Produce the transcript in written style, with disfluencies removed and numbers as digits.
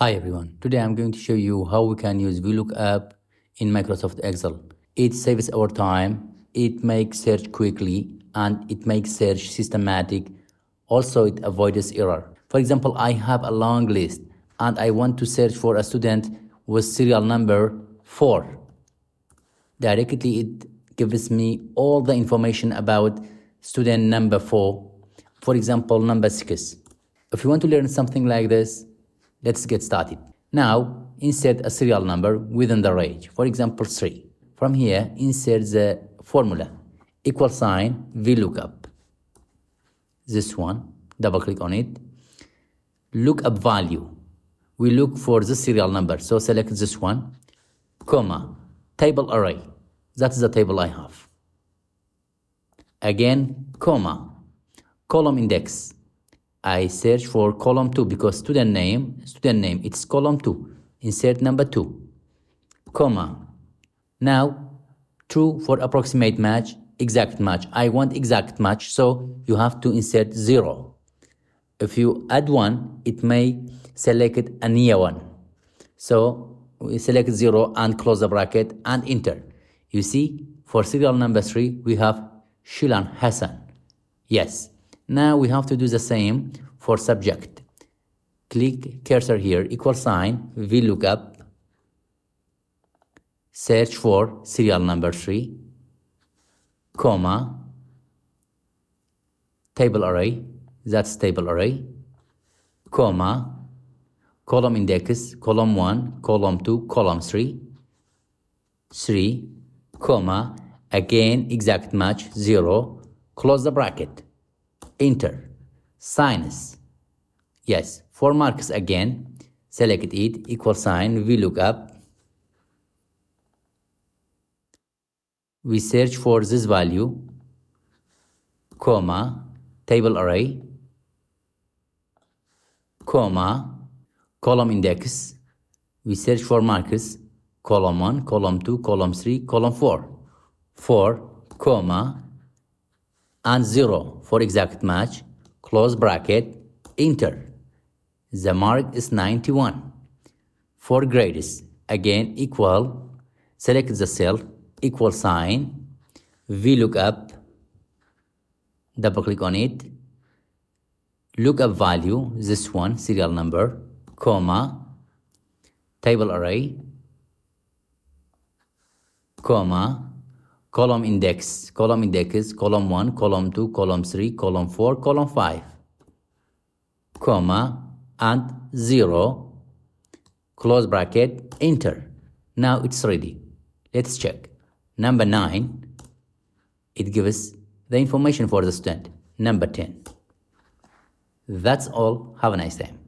Hi everyone, today I'm going to show you how we can use VLOOKUP in Microsoft Excel. It saves our time, it makes search quickly, and it makes search systematic. Also, it avoids error. For example, I have a long list and I want to search for a student with serial number 4. Directly it gives me all the information about student number 4. For example, number 6. If you want to learn something like this, let's get started. Now, insert a serial number within the range. For example, 3. From here, insert the formula, equal sign, VLOOKUP. This one, double click on it. Look up value. We look for the serial number, so select this one, comma, table array. That is the table I have. Again, comma, column index. I search for column 2 because student name, it's column 2. Insert number 2, comma. Now, true for approximate match, exact match. I want exact match, so you have to insert 0. If you add 1, it may select a near one. So, we select 0 and close the bracket and enter. You see, for serial number 3, we have Shilan Hassan. Yes. Now we have to do the same for subject. Click cursor here, equal sign, VLOOKUP. Search for serial number 3, comma, table array, that's table array, comma, column index, column 1, column 2, column 3, comma, again exact match, 0, close the bracket. Enter. Sinus. Yes, for marks again, select it, equal sign, VLOOKUP. We search for this value, comma, table array, comma, column index. We search for markers, column 1, column 2, column 3, column 4, comma, and 0 for exact match, close bracket, enter. The mark is 91. For grades, again equal, select the cell, equal sign, VLOOKUP, double click on it, look up value, this one, serial number, comma, table array, comma, column index, column 1, column 2, column 3, column 4, column 5, comma, and 0, close bracket, enter. Now it's ready. Let's check. Number 9, it gives the information for the student. Number 10. That's all. Have a nice time.